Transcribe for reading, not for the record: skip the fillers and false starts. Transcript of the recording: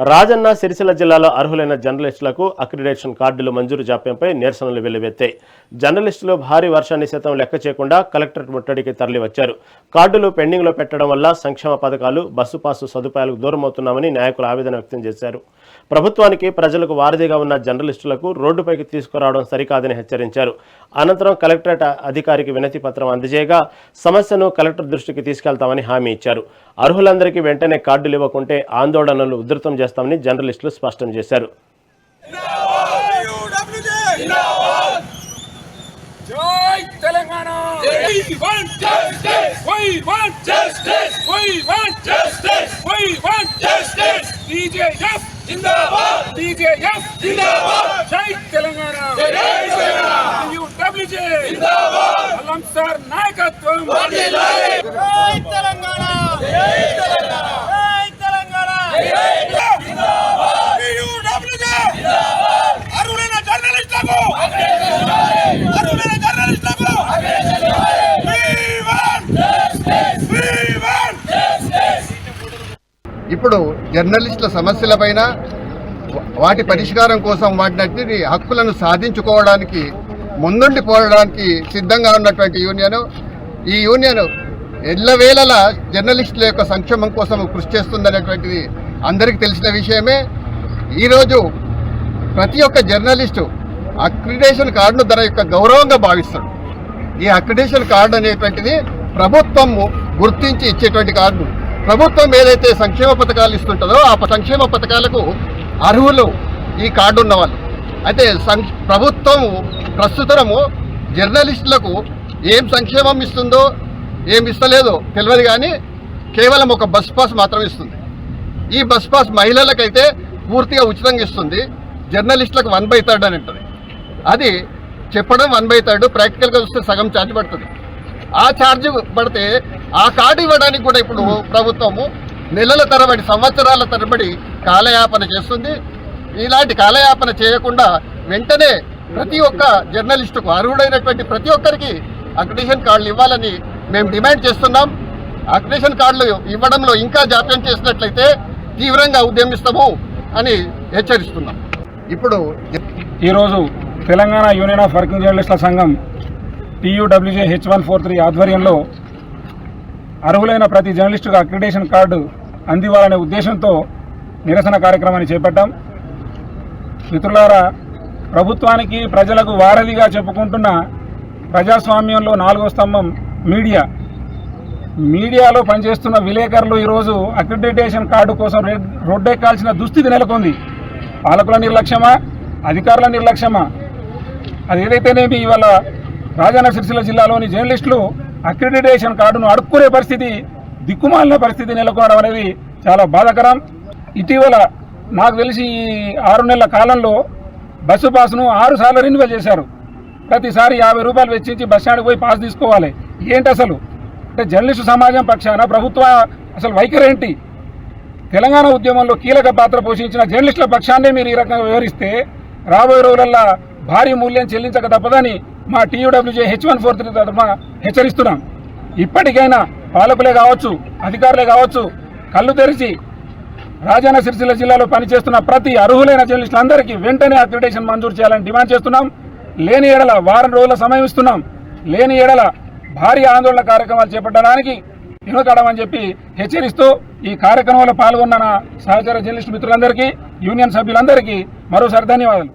రాజన్న సిరిసిల్ల జిల్లాలో అర్హులైన జర్నలిస్టులకు అక్రిడేషన్ కార్డులు మంజూరు జాప్యంపై నిరసనలు వెల్లువెత్తాయి. జర్నలిస్టులు భారీ వర్షాన్ని సైతం లెక్క చేయకుండా కలెక్టరేట్ ముట్టడికి తరలివచ్చారు. కార్డులు పెండింగ్లో పెట్టడం వల్ల సంక్షేమ పథకాలు, బస్సు పాసు సదుపాయాలకు దూరమవుతున్నామని నాయకులు ఆవేదన వ్యక్తం చేశారు. ప్రభుత్వానికి, ప్రజలకు వారధిగా ఉన్న జర్నలిస్టులకు రోడ్డుపైకి తీసుకురావడం సరికాదని హెచ్చరించారు. అనంతరం కలెక్టరేట్ అధికారికి వినతి పత్రం అందజేయగా సమస్యను కలెక్టర్ దృష్టికి తీసుకెళ్తామని హామీ ఇచ్చారు. అర్హులందరికీ వెంటనే కార్డులు ఇవ్వకుంటే ఆందోళనలు ఉధృతం చేస్తామని జర్నలిస్టులు స్పష్టం చేశారు. ఇప్పుడు జర్నలిస్టుల సమస్యలపైన వాటి పరిష్కారం కోసం వాటిని హక్కులను సాధించుకోవడానికి ముందుండి పోవడానికి సిద్ధంగా ఉన్నటువంటి ఈ యూనియన్ ఎల్లవేళలా జర్నలిస్టుల యొక్క సంక్షేమం కోసం కృషి చేస్తుందనేటువంటిది అందరికీ తెలిసిన విషయమే. ఈరోజు ప్రతి ఒక్క జర్నలిస్టు అక్రిడేషన్ కార్డును తన యొక్క గౌరవంగా భావిస్తాడు. ఈ అక్రిడేషన్ కార్డు అనేటువంటిది ప్రభుత్వం గుర్తించి ఇచ్చేటువంటి కార్డు. ప్రభుత్వం ఏదైతే సంక్షేమ పథకాలు ఇస్తుంటుందో ఆ సంక్షేమ పథకాలకు అర్హులు ఈ కార్డు ఉన్నవాళ్ళు. అయితే ప్రభుత్వం ప్రస్తుతము జర్నలిస్టులకు ఏం సంక్షేమం ఇస్తుందో ఏం ఇస్తలేదో తెలియదు, కానీ కేవలం ఒక బస్ పాస్ మాత్రం ఇస్తుంది. ఈ బస్ పాస్ మహిళలకైతే పూర్తిగా ఉచితంగా ఇస్తుంది. జర్నలిస్టులకు 1/3 అని ఉంటుంది. అది చెప్పడం 1/3, ప్రాక్టికల్గా చూస్తే సగం ఛార్జ్ పడుతుంది. ఆ ఛార్జ్ పడితే ఆ కార్డు ఇవ్వడానికి కూడా ఇప్పుడు ప్రభుత్వము నెలల తరబడి, సంవత్సరాల తరబడి కాలయాపన చేస్తుంది. ఇలాంటి కాలయాపన చేయకుండా వెంటనే ప్రతి ఒక్క జర్నలిస్టుకు, అర్హుడైనటువంటి ప్రతి ఒక్కరికి అక్రిడేషన్ కార్డులు ఇవ్వాలని మేము డిమాండ్ చేస్తున్నాం. అక్రిడేషన్ కార్డులు ఇవ్వడంలో ఇంకా జాప్యం చేసినట్లయితే తీవ్రంగా ఉద్యమిస్తాము అని హెచ్చరిస్తున్నాం. ఇప్పుడు ఈరోజు తెలంగాణ యూనియన్ ఆఫ్ వర్కింగ్ జర్నలిస్టుల సంఘం TUWJ H143 ఆధ్వర్యంలో అర్హులైన ప్రతి జర్నలిస్టుకు అక్రిడేషన్ కార్డు అందివ్వాలనే ఉద్దేశంతో నిరసన కార్యక్రమాన్ని చేపట్టాం. మిత్రులారా, ప్రభుత్వానికి, ప్రజలకు వారధిగా చెప్పుకుంటున్న ప్రజాస్వామ్యంలో 4వ స్తంభం మీడియాలో పనిచేస్తున్న విలేకరులు ఈరోజు అక్రిడిటేషన్ కార్డు కోసం రోడ్డెక్కాల్సిన దుస్థితి నెలకొంది. పాలకుల నిర్లక్ష్యమా, అధికారుల నిర్లక్ష్యమా, అది ఏదైతేనేమి ఇవాళ రాజన్న సిరిసిల్ల జిల్లాలోని జర్నలిస్టులు అక్రిడిటేషన్ కార్డును అడుక్కునే పరిస్థితి, దిక్కుమాలిన పరిస్థితి నెలకొనడం అనేది చాలా బాధాకరం. ఇటీవల నాకు తెలిసి ఈ 6 నెలల కాలంలో బస్సు పాస్ను 6 సార్లు రెన్యువల్ చేశారు. ప్రతిసారి 50 రూపాయలు వెచ్చించి బస్ స్టాండ్కి పోయి పాస్ తీసుకోవాలి. ఏంటి అసలు? అంటే జర్నలిస్టు సమాజం పక్షాన ప్రభుత్వ అసలు వైఖరి ఏంటి? తెలంగాణ ఉద్యమంలో కీలక పాత్ర పోషించిన జర్నలిస్టుల పక్షాన్నే మీరు ఈ రకంగా వివరిస్తే రాబోయే రోజులలో భారీ మూల్యం చెల్లించక తప్పదని మా TUWJ H143 తరఫున హెచ్చరిస్తున్నాం. ఇప్పటికైనా పాలకులే కావచ్చు, అధికారులే కావచ్చు, కళ్ళు తెరిచి రాజన్న సిరిసిల్ల జిల్లాలో పనిచేస్తున్న ప్రతి అర్హులైన జర్నలిస్టులందరికీ వెంటనే అక్రిడేషన్ మంజూరు చేయాలని డిమాండ్ చేస్తున్నాం. లేని ఎడల వారం రోజుల సమయం ఇస్తున్నాం. లేని ఎడల భారీ ఆందోళన కార్యక్రమాలు చేపట్టడానికి వెనుకాడమని చెప్పి హెచ్చరిస్తూ ఈ కార్యక్రమంలో పాల్గొన్న సహచర జర్నలిస్టు మిత్రులందరికీ, యూనియన్ సభ్యులందరికీ మరోసారి ధన్యవాదాలు.